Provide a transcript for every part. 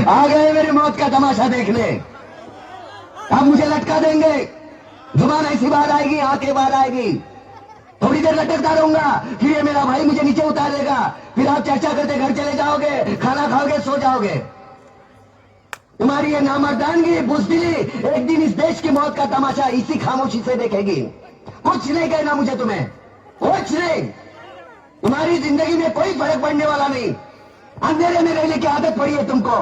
आ गए मेरी मौत का तमाशा देखने। अब मुझे लटका देंगे, जुबान ऐसी बाहर आएगी, आंखें बाहर आएगी, थोड़ी देर लटकता रहूंगा, फिर ये मेरा भाई मुझे नीचे उतार देगा, फिर आप चर्चा करते घर चले जाओगे, खाना खाओगे, सो जाओगे। तुम्हारी ये नामर्दानगी, बुज़दिली एक दिन इस देश की मौत का तमाशा इसी खामोशी से देखेगी। कुछ नहीं कहना मुझे, तुम्हें कुछ नहीं। तुम्हारी जिंदगी में कोई फर्क पड़ने वाला नहीं। अंधेरे में रहने की आदत पड़ी है तुमको,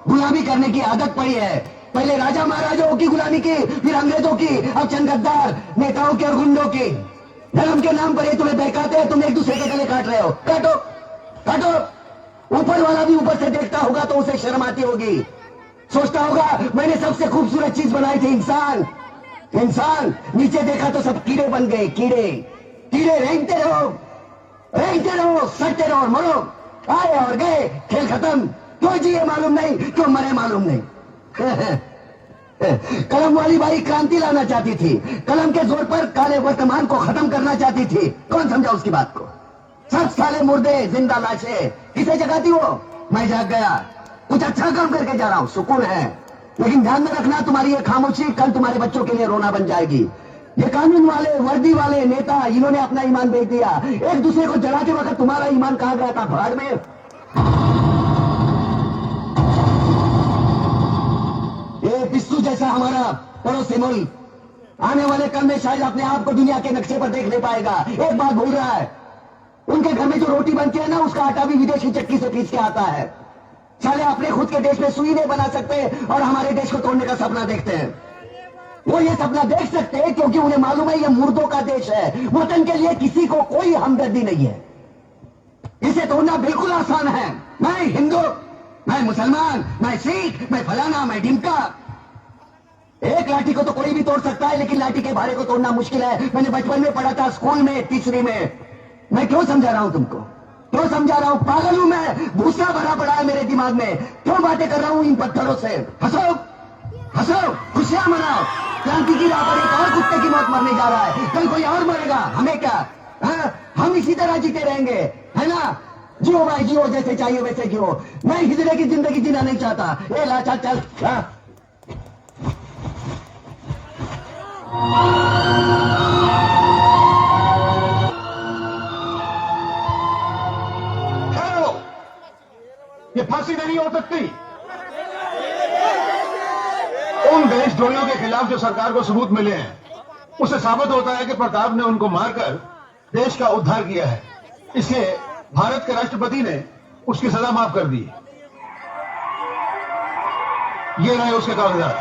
गुलामी करने की आदत पड़ी है। पहले राजा महाराजाओं की गुलामी की, फिर अंग्रेजों की, अब चंद गद्दार नेताओं के और गुंडों की। धर्म के नाम पर ये तुम्हें बहकाते हैं, तुम एक दूसरे के गले काट रहे हो। काटो काटो। ऊपर वाला भी ऊपर से देखता होगा तो उसे शर्म आती होगी, सोचता होगा मैंने सबसे खूबसूरत चीज बनाई थी, इंसान। इंसान नीचे देखा तो सब कीड़े बन गए, कीड़े कीड़े। रेंगते रहो, सटते रहो और मरो। आए और गए, खेल खत्म। क्यों जिए मालूम नहीं, क्यों मरे मालूम नहीं। कलम वाली बाई क्रांति लाना चाहती थी, कलम के जोर पर काले वर्तमान को खत्म करना चाहती थी। कौन समझा उसकी बात को? सब साले मुर्दे, जिंदा लाशें। किसे जगाती हो? मैं जाग गया, कुछ अच्छा काम करके जा रहा हूं, सुकून है। लेकिन ध्यान में रखना, तुम्हारी ये खामोशी कल तुम्हारे बच्चों के लिए रोना बन जाएगी। ये कानून वाले, वर्दी वाले नेता, इन्होंने अपना ईमान बेच दिया। एक दूसरे को जलाते वक्त तुम्हारा ईमान कहां गया था? भाड़ में। ये पिस्सू जैसा हमारा पड़ोसी मुल्क आने वाले कल में शायद अपने आप को दुनिया के नक्शे पर देख नहीं पाएगा। एक बात भूल रहा है, उनके घर में जो रोटी बनती है ना, उसका आटा भी विदेशी चक्की से पीस के आता है। साले अपने खुद के देश में सुई नहीं बना सकते और हमारे देश को तोड़ने का सपना देखते हैं। वो ये सपना देख सकते हैं क्योंकि उन्हें मालूम है ये मुर्दों का देश है। वतन के लिए किसी को कोई हमदर्दी नहीं है। इसे तोड़ना बिल्कुल आसान है। मैं हिंदू, मैं मुसलमान, मैं सिख, मैं फलाना, मैं ढिमका। एक लाठी को तो कोई भी तोड़ सकता है, लेकिन लाठी के भारे को तोड़ना मुश्किल है। मैंने बचपन में पढ़ा था, स्कूल में, तीसरी में। मैं क्यों समझा रहा हूं तुमको? क्यों समझा रहा हूं? पागल हूं मैं? भूसा भरा पड़ा है मेरे दिमाग में। क्यों बातें कर रहा हूं इन पत्थरों से? हंसो हंसो, खुशियां मनाओ। क्रांति की राह पर एक और कुत्ते की मौत मरने जा रहा है, कल कोई और मरेगा, हमें क्या? हम इसी तरह जीते रहेंगे, है ना? जियो भाई जियो, जैसे चाहिए वैसे जियो। मैं हिजड़े की जिंदगी जीना नहीं चाहता। ए ला चल चल। ये फांसी नहीं हो सकती। उन देशद्रोहियों के खिलाफ जो सरकार को सबूत मिले हैं, उससे साबित होता है कि प्रताप ने उनको मारकर देश का उद्धार किया है। इसलिए भारत के राष्ट्रपति ने उसकी सजा माफ कर दी। ये रहे उसके कागजात।